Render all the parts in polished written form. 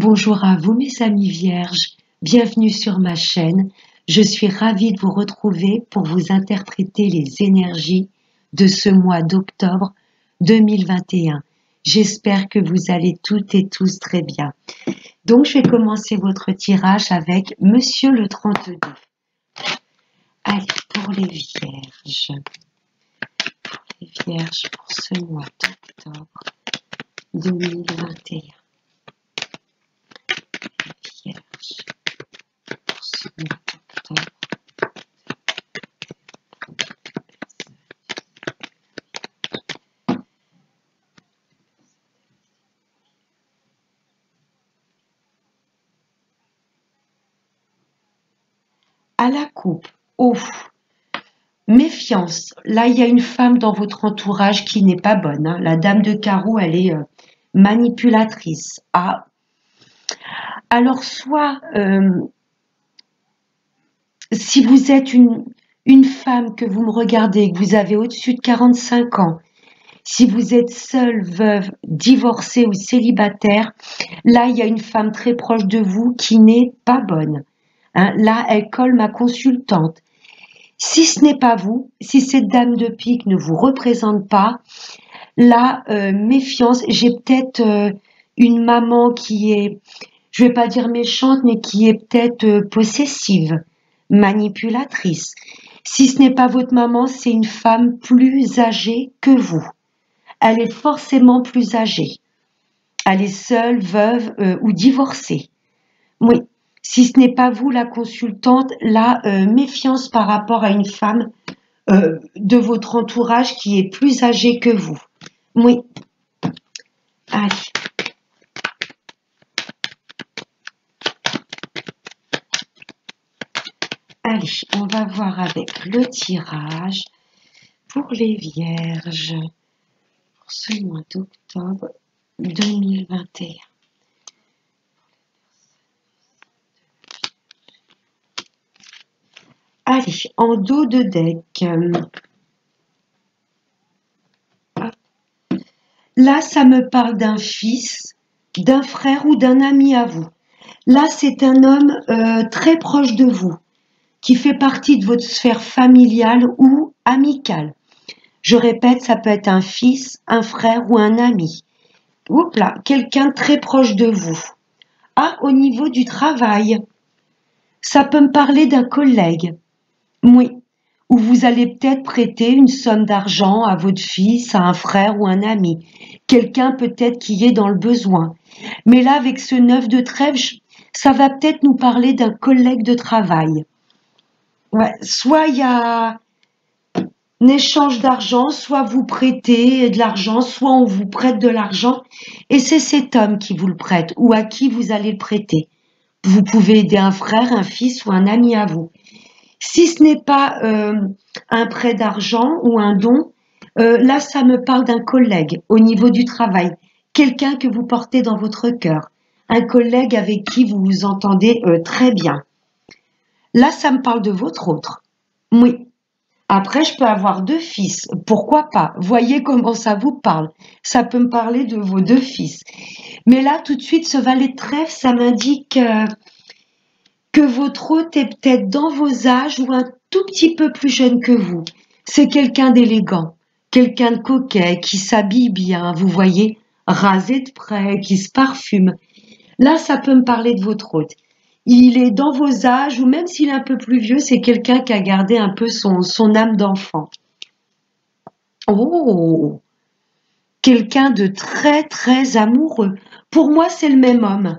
Bonjour à vous mes amis vierges, bienvenue sur ma chaîne. Je suis ravie de vous retrouver pour vous interpréter les énergies de ce mois d'octobre 2021. J'espère que vous allez toutes et tous très bien. Donc je vais commencer votre tirage avec Monsieur le 32. Allez, pour les vierges. Pour les vierges pour ce mois d'octobre 2021. Vierge pour ce mois d'octobre. À la coupe, oh, méfiance. Là, il y a une femme dans votre entourage qui n'est pas bonne, hein. La dame de carreau, elle est manipulatrice. Ah, alors soit si vous êtes une femme que vous me regardez, que vous avez au-dessus de 45 ans, si vous êtes seule, veuve, divorcée ou célibataire, là, il y a une femme très proche de vous qui n'est pas bonne. Hein, là, elle colle ma consultante. Si ce n'est pas vous, si cette dame de pique ne vous représente pas, là, méfiance, j'ai peut-être une maman qui est, je vais pas dire méchante, mais qui est peut-être possessive, manipulatrice. Si ce n'est pas votre maman, c'est une femme plus âgée que vous. Elle est forcément plus âgée. Elle est seule, veuve ou divorcée. Oui, si ce n'est pas vous la consultante, là, méfiance par rapport à une femme de votre entourage qui est plus âgée que vous. Oui. Allez. Allez, on va voir avec le tirage pour les vierges pour ce mois d'octobre 2021. Allez, en dos de deck. Là, ça me parle d'un fils, d'un frère ou d'un ami à vous. Là, c'est un homme très proche de vous, qui fait partie de votre sphère familiale ou amicale. Je répète, ça peut être un fils, un frère ou un ami. Oups là, quelqu'un très proche de vous. Ah, au niveau du travail, ça peut me parler d'un collègue. Oui, où vous allez peut-être prêter une somme d'argent à votre fils, à un frère ou un ami. Quelqu'un peut-être qui est dans le besoin. Mais là, avec ce 9 de trèfle, ça va peut-être nous parler d'un collègue de travail. Ouais, soit il y a un échange d'argent, soit vous prêtez de l'argent, soit on vous prête de l'argent, et c'est cet homme qui vous le prête ou à qui vous allez le prêter. Vous pouvez aider un frère, un fils ou un ami à vous. Si ce n'est pas un prêt d'argent ou un don, là ça me parle d'un collègue au niveau du travail, quelqu'un que vous portez dans votre cœur, un collègue avec qui vous vous entendez très bien. Là ça me parle de votre autre. Oui. Après, je peux avoir deux fils, pourquoi pas? Voyez comment ça vous parle. Ça peut me parler de vos deux fils. Mais là, tout de suite, ce valet de trèfle, ça m'indique que votre hôte est peut-être dans vos âges ou un tout petit peu plus jeune que vous. C'est quelqu'un d'élégant, quelqu'un de coquet, qui s'habille bien, vous voyez, rasé de près, qui se parfume. Là, ça peut me parler de votre hôte. Il est dans vos âges, ou même s'il est un peu plus vieux, c'est quelqu'un qui a gardé un peu son âme d'enfant. Oh, quelqu'un de très très amoureux. Pour moi, c'est le même homme.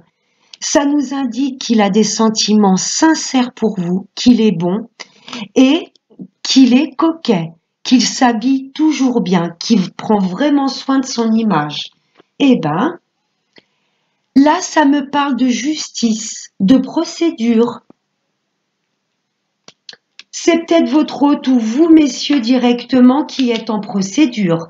Ça nous indique qu'il a des sentiments sincères pour vous, qu'il est bon et qu'il est coquet, qu'il s'habille toujours bien, qu'il prend vraiment soin de son image. Eh ben, là, ça me parle de justice, de procédure. C'est peut-être votre hôte ou vous, messieurs, directement qui êtes en procédure.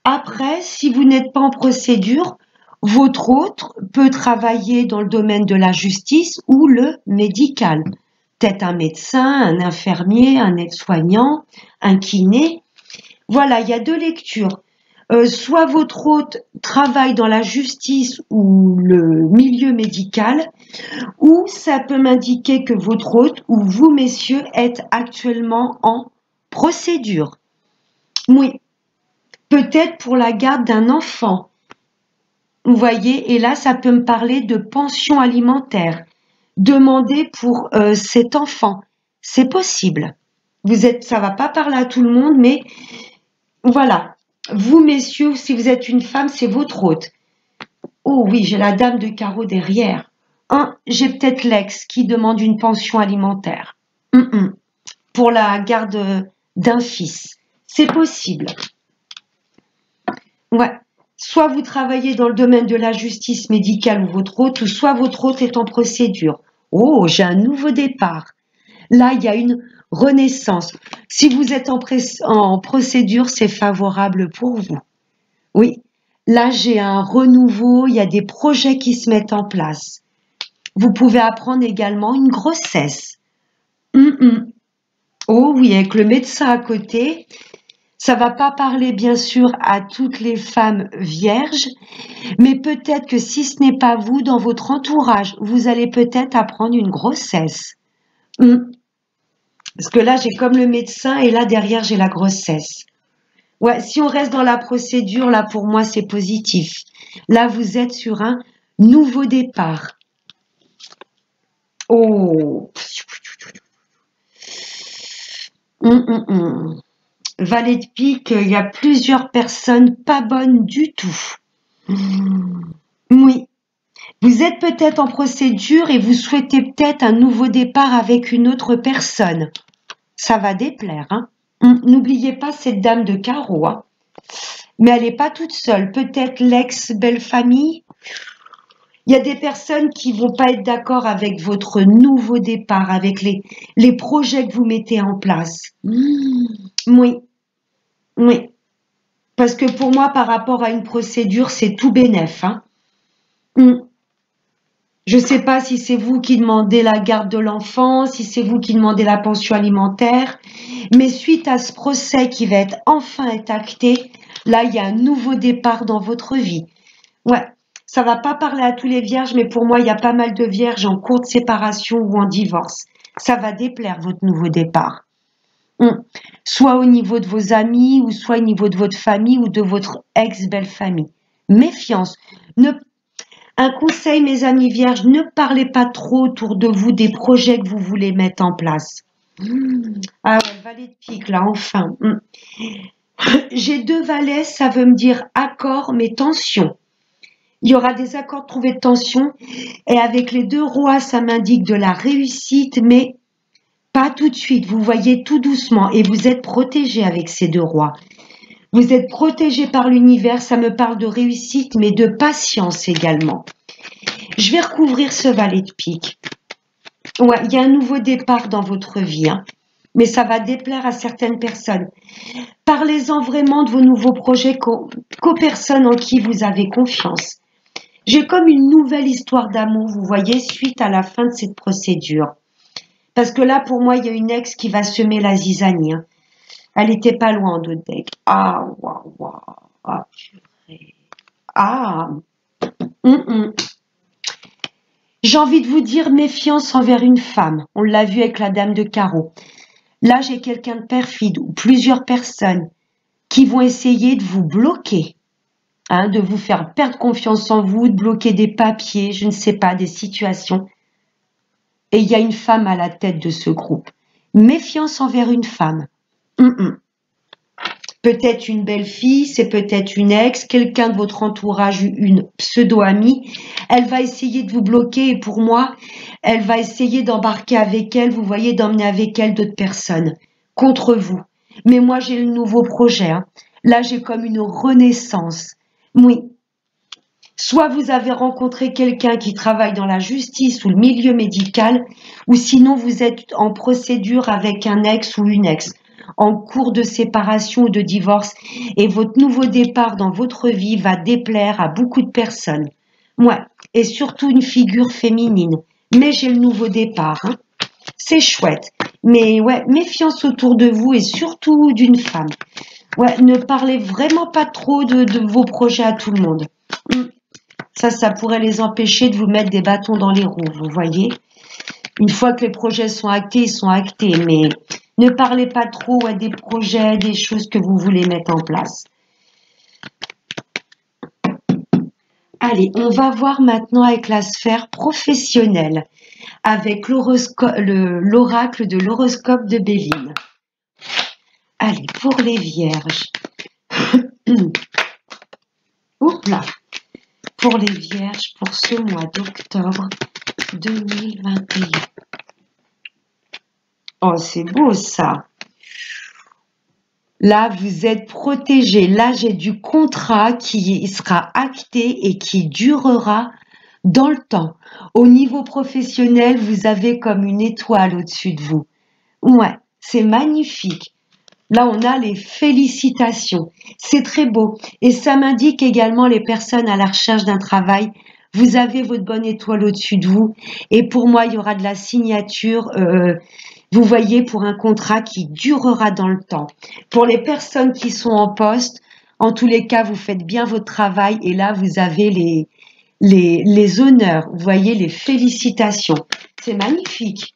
Après, si vous n'êtes pas en procédure, votre hôte peut travailler dans le domaine de la justice ou le médical. Peut-être un médecin, un infirmier, un aide-soignant, un kiné. Voilà, il y a deux lectures. Soit votre hôte travaille dans la justice ou le milieu médical, ou ça peut m'indiquer que votre hôte ou vous, messieurs, êtes actuellement en procédure. Oui, peut-être pour la garde d'un enfant. Vous voyez, et là, ça peut me parler de pension alimentaire. Demander pour cet enfant. C'est possible. Ça va pas parler à tout le monde, mais voilà. Vous, messieurs, si vous êtes une femme, c'est votre hôte. Oh oui, j'ai la dame de carreau derrière. J'ai peut-être l'ex qui demande une pension alimentaire. Pour la garde d'un fils. C'est possible. Ouais. Soit vous travaillez dans le domaine de la justice médicale ou votre hôte, ou soit votre hôte est en procédure. Oh, j'ai un nouveau départ. Là, il y a une renaissance. Si vous êtes en procédure, c'est favorable pour vous. Oui, là, j'ai un renouveau, il y a des projets qui se mettent en place. Vous pouvez apprendre également une grossesse. Oh oui, avec le médecin à côté, ça va pas parler bien sûr à toutes les femmes vierges, mais peut-être que si ce n'est pas vous, dans votre entourage, vous allez peut-être apprendre une grossesse. Parce que là, j'ai comme le médecin et là, derrière, j'ai la grossesse. Ouais, si on reste dans la procédure, là, pour moi, c'est positif. Là, vous êtes sur un nouveau départ. Oh. Valet de pique, il y a plusieurs personnes pas bonnes du tout. Oui. Vous êtes peut-être en procédure et vous souhaitez peut-être un nouveau départ avec une autre personne. Ça va déplaire, hein. N'oubliez pas cette dame de carreau, hein. Mais elle n'est pas toute seule. Peut-être l'ex-belle-famille. Il y a des personnes qui vont pas être d'accord avec votre nouveau départ, avec les projets que vous mettez en place. Oui, oui. Parce que pour moi, par rapport à une procédure, c'est tout bénef, hein. Je ne sais pas si c'est vous qui demandez la garde de l'enfant, si c'est vous qui demandez la pension alimentaire, mais suite à ce procès qui va enfin être acté, là, il y a un nouveau départ dans votre vie. Ouais, ça va pas parler à tous les vierges, mais pour moi, il y a pas mal de vierges en cours de séparation ou en divorce. Ça va déplaire votre nouveau départ. Soit au niveau de vos amis, ou soit au niveau de votre famille ou de votre ex-belle-famille. Méfiance. Un conseil, mes amis vierges, ne parlez pas trop autour de vous des projets que vous voulez mettre en place. Ah ouais, valet de pique, là, enfin. J'ai 2 valets, ça veut me dire accord, mais tension. Il y aura des accords trouvés de tension. Et avec les 2 rois, ça m'indique de la réussite, mais pas tout de suite. Vous voyez, tout doucement. Et vous êtes protégé avec ces 2 rois. Vous êtes protégé par l'univers. Ça me parle de réussite, mais de patience également. Je vais recouvrir ce valet de pique. Ouais, il y a un nouveau départ dans votre vie, hein, mais ça va déplaire à certaines personnes. Parlez-en vraiment de vos nouveaux projets qu'aux personnes en qui vous avez confiance. J'ai comme une nouvelle histoire d'amour, vous voyez, suite à la fin de cette procédure. Parce que là, pour moi, il y a une ex qui va semer la zizanie. Hein. Elle était pas loin de deck. Ah, waouh, waouh. Ah, purée. Ah. J'ai envie de vous dire méfiance envers une femme. On l'a vu avec la dame de carreau. Là, j'ai quelqu'un de perfide ou plusieurs personnes qui vont essayer de vous bloquer, hein, de vous faire perdre confiance en vous, de bloquer des papiers, je ne sais pas, des situations. Et il y a une femme à la tête de ce groupe. Méfiance envers une femme. Peut-être une belle-fille, c'est peut-être une ex, quelqu'un de votre entourage, une pseudo-amie. Elle va essayer de vous bloquer et pour moi, elle va essayer d'embarquer avec elle, vous voyez, d'emmener avec elle d'autres personnes contre vous. Mais moi, j'ai le nouveau projet. Hein. Là, j'ai comme une renaissance. Oui. Soit vous avez rencontré quelqu'un qui travaille dans la justice ou le milieu médical, ou sinon vous êtes en procédure avec un ex ou une ex, en cours de séparation ou de divorce, et votre nouveau départ dans votre vie va déplaire à beaucoup de personnes. Ouais, et surtout une figure féminine. Mais j'ai le nouveau départ. Hein. C'est chouette. Mais ouais, méfiance autour de vous et surtout d'une femme. Ouais, ne parlez vraiment pas trop de vos projets à tout le monde. Hmm. Ça pourrait les empêcher de vous mettre des bâtons dans les roues, vous voyez. Une fois que les projets sont actés, ils sont actés, mais ne parlez pas trop à des projets, des choses que vous voulez mettre en place. Allez, on va voir maintenant avec la sphère professionnelle, avec l'oracle de l'horoscope de Béline. Allez, pour les vierges. Oups là. Pour les vierges, pour ce mois d'octobre 2021. Oh, c'est beau ça. Là, vous êtes protégé. Là, j'ai du contrat qui sera acté et qui durera dans le temps. Au niveau professionnel, vous avez comme une étoile au-dessus de vous. Ouais, c'est magnifique. Là, on a les félicitations. C'est très beau. Et ça m'indique également les personnes à la recherche d'un travail. Vous avez votre bonne étoile au-dessus de vous. Et pour moi, il y aura de la signature, vous voyez, pour un contrat qui durera dans le temps. Pour les personnes qui sont en poste, en tous les cas, vous faites bien votre travail. Et là, vous avez les honneurs. Vous voyez, les félicitations. C'est magnifique.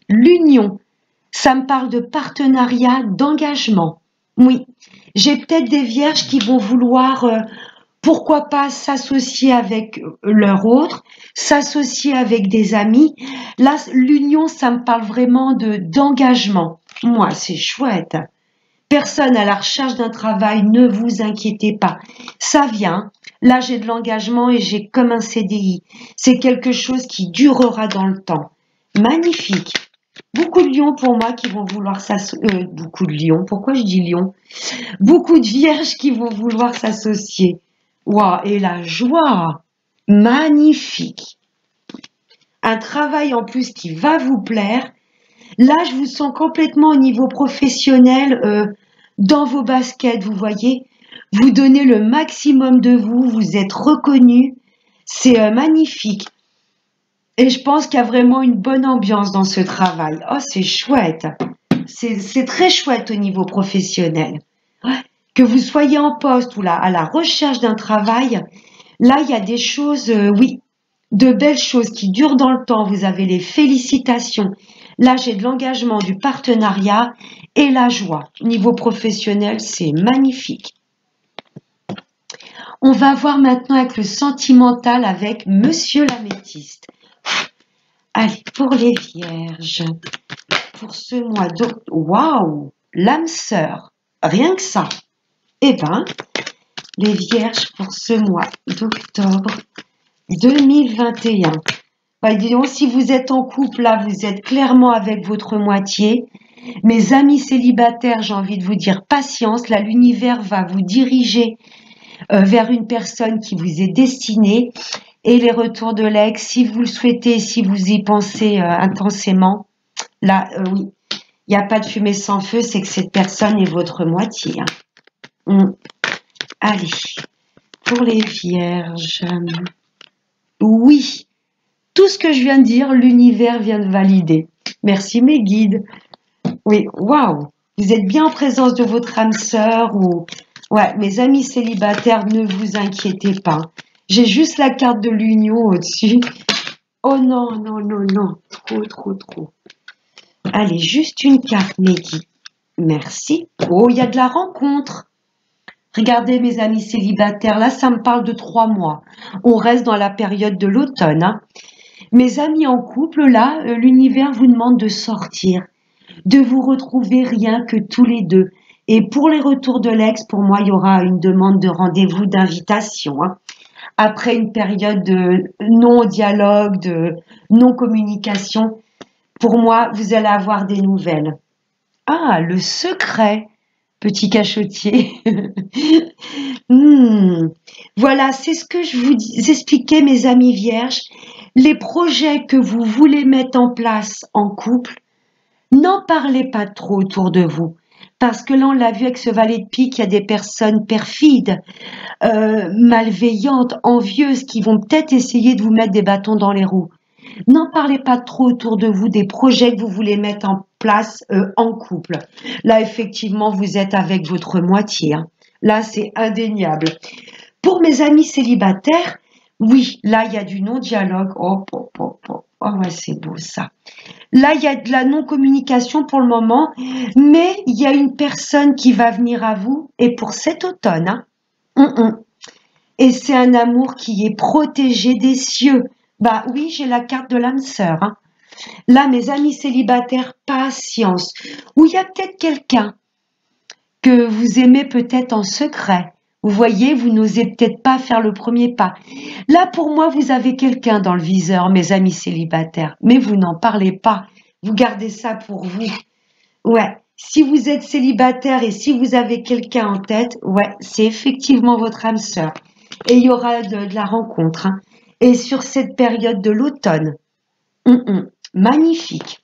L'union. Ça me parle de partenariat, d'engagement. Oui, j'ai peut-être des vierges qui vont vouloir, pourquoi pas, s'associer avec leur autre, s'associer avec des amis. Là, l'union, ça me parle vraiment d'engagement. Moi, c'est chouette. Personne à la recherche d'un travail, ne vous inquiétez pas. Ça vient. Là, j'ai de l'engagement et j'ai comme un CDI. C'est quelque chose qui durera dans le temps. Magnifique. Beaucoup de lions pour moi qui vont vouloir s'associer. Beaucoup de lions, pourquoi je dis lion? Beaucoup de vierges qui vont vouloir s'associer. Waouh, et la joie! Magnifique! Un travail en plus qui va vous plaire. Là, je vous sens complètement au niveau professionnel, dans vos baskets, vous voyez. Vous donnez le maximum de vous, vous êtes reconnu. C'est magnifique. Et je pense qu'il y a vraiment une bonne ambiance dans ce travail. Oh, c'est chouette. C'est très chouette au niveau professionnel. Ouais. Que vous soyez en poste ou là, à la recherche d'un travail, là, il y a des choses, oui, de belles choses qui durent dans le temps. Vous avez les félicitations. Là, j'ai de l'engagement, du partenariat et la joie. Niveau professionnel, c'est magnifique. On va voir maintenant avec le sentimental avec Monsieur l'Améthyste. Allez, pour les vierges, pour ce mois d'octobre, waouh, l'âme sœur, rien que ça. Eh ben, les vierges pour ce mois d'octobre 2021. Bah, disons, si vous êtes en couple, là, vous êtes clairement avec votre moitié. Mes amis célibataires, j'ai envie de vous dire patience. Là, l'univers va vous diriger vers une personne qui vous est destinée. Et les retours de l'ex, si vous le souhaitez, si vous y pensez intensément, là, oui, il n'y a pas de fumée sans feu, c'est que cette personne est votre moitié. Hein. Allez, pour les vierges, oui, tout ce que je viens de dire, l'univers vient de valider. Merci mes guides. Oui, waouh, vous êtes bien en présence de votre âme sœur ou... Ouais, mes amis célibataires, ne vous inquiétez pas. J'ai juste la carte de l'union au-dessus. Oh non, non, non, non. Trop, trop, trop. Allez, juste une carte, Meggy. Merci. Oh, il y a de la rencontre. Regardez, mes amis célibataires, là, ça me parle de 3 mois. On reste dans la période de l'automne. Hein. Mes amis en couple, là, l'univers vous demande de sortir, de vous retrouver rien que tous les deux. Et pour les retours de l'ex, pour moi, il y aura une demande de rendez-vous, d'invitation. Hein. Après une période de non-dialogue, de non-communication, pour moi, vous allez avoir des nouvelles. Ah, le secret, petit cachotier. Voilà, c'est ce que je vous expliquais, mes amis vierges. Les projets que vous voulez mettre en place en couple, n'en parlez pas trop autour de vous. Parce que là, on l'a vu avec ce valet de pique, il y a des personnes perfides, malveillantes, envieuses, qui vont peut-être essayer de vous mettre des bâtons dans les roues. N'en parlez pas trop autour de vous des projets que vous voulez mettre en place en couple. Là, effectivement, vous êtes avec votre moitié, hein. Là, c'est indéniable. Pour mes amis célibataires, oui, là, il y a du non-dialogue. Oh, oh, oh, oh, oh, ouais, c'est beau ça. Là, il y a de la non-communication pour le moment, mais il y a une personne qui va venir à vous, et pour cet automne, hein. Et c'est un amour qui est protégé des cieux. Bah oui, j'ai la carte de l'âme sœur, hein. Là, mes amis célibataires, patience. Ou il y a peut-être quelqu'un que vous aimez peut-être en secret. Vous voyez, vous n'osez peut-être pas faire le premier pas. Là, pour moi, vous avez quelqu'un dans le viseur, mes amis célibataires. Mais vous n'en parlez pas. Vous gardez ça pour vous. Ouais. Si vous êtes célibataire et si vous avez quelqu'un en tête, ouais, c'est effectivement votre âme sœur. Et il y aura de la rencontre, hein. Et sur cette période de l'automne. Magnifique.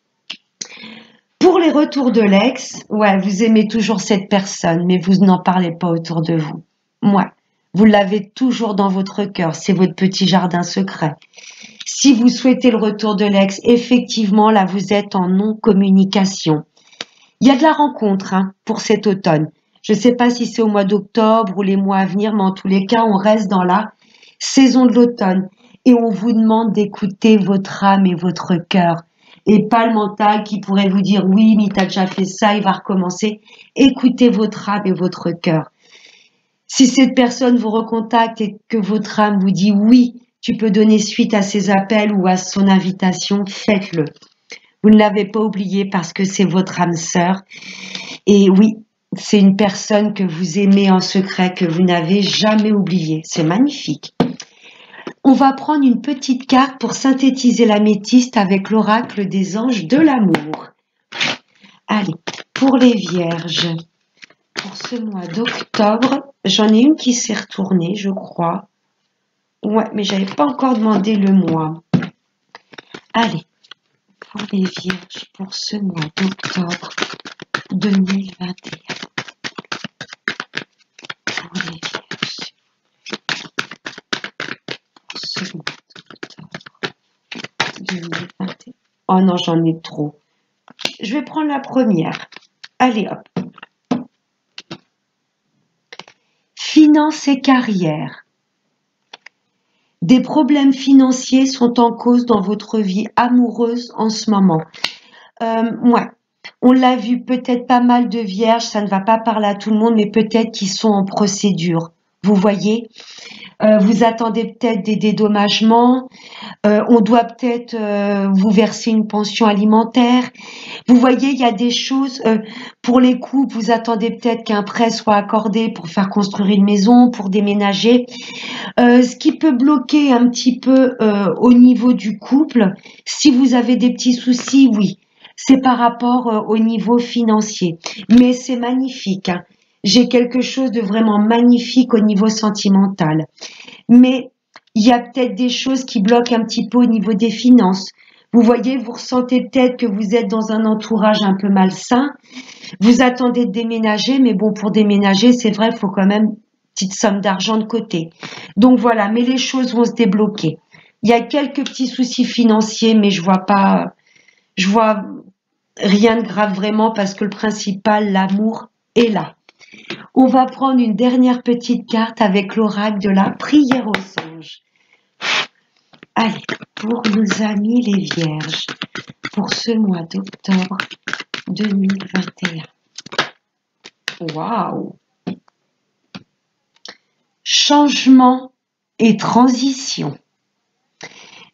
Pour les retours de l'ex, ouais, vous aimez toujours cette personne, mais vous n'en parlez pas autour de vous. Ouais, vous l'avez toujours dans votre cœur, c'est votre petit jardin secret. Si vous souhaitez le retour de l'ex, effectivement, là, vous êtes en non-communication. Il y a de la rencontre, hein, pour cet automne. Je ne sais pas si c'est au mois d'octobre ou les mois à venir, mais en tous les cas, on reste dans la saison de l'automne. Et on vous demande d'écouter votre âme et votre cœur. Et pas le mental qui pourrait vous dire oui, mais t'as déjà fait ça, il va recommencer. Écoutez votre âme et votre cœur. Si cette personne vous recontacte et que votre âme vous dit oui, tu peux donner suite à ses appels ou à son invitation, faites-le. Vous ne l'avez pas oublié parce que c'est votre âme sœur. Et oui, c'est une personne que vous aimez en secret, que vous n'avez jamais oublié. C'est magnifique. On va prendre une petite carte pour synthétiser l'améthyste avec l'oracle des anges de l'amour. Allez, pour les vierges, pour ce mois d'octobre, j'en ai une qui s'est retournée, je crois. Ouais, mais j'avais pas encore demandé le mois. Allez, pour les vierges, pour ce mois d'octobre 2021. Pour les vierges, pour ce mois d'octobre 2021. Oh non, j'en ai trop. Je vais prendre la première. Allez, hop. Finances et carrière. Des problèmes financiers sont en cause dans votre vie amoureuse en ce moment. Ouais. On l'a vu, peut-être pas mal de vierges, ça ne va pas parler à tout le monde, mais peut-être qu'ils sont en procédure. Vous voyez, vous attendez peut-être des dédommagements, on doit peut-être vous verser une pension alimentaire. Vous voyez, il y a des choses, pour les couples, vous attendez peut-être qu'un prêt soit accordé pour faire construire une maison, pour déménager. Ce qui peut bloquer un petit peu au niveau du couple, si vous avez des petits soucis, oui, c'est par rapport au niveau financier. Mais c'est magnifique, hein. J'ai quelque chose de vraiment magnifique au niveau sentimental. Mais il y a peut-être des choses qui bloquent un petit peu au niveau des finances. Vous voyez, vous ressentez peut-être que vous êtes dans un entourage un peu malsain. Vous attendez de déménager, mais bon, pour déménager, c'est vrai, il faut quand même une petite somme d'argent de côté. Donc voilà, mais les choses vont se débloquer. Il y a quelques petits soucis financiers, mais je vois rien de grave vraiment parce que le principal, l'amour, est là. On va prendre une dernière petite carte avec l'oracle de la prière aux anges. Allez, pour nos amis les vierges, pour ce mois d'octobre 2021. Waouh! Changement et transition.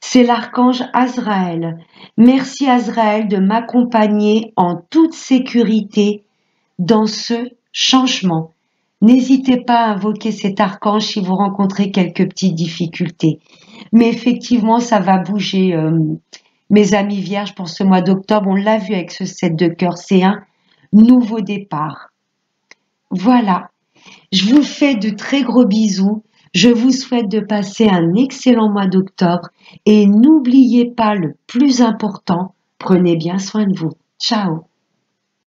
C'est l'archange Azraël. Merci Azraël de m'accompagner en toute sécurité dans ce changement. N'hésitez pas à invoquer cet archange si vous rencontrez quelques petites difficultés. Mais effectivement, ça va bouger, mes amis vierges, pour ce mois d'octobre. On l'a vu avec ce 7 de cœur, c'est un nouveau départ. Voilà, je vous fais de très gros bisous. Je vous souhaite de passer un excellent mois d'octobre et n'oubliez pas le plus important, prenez bien soin de vous. Ciao.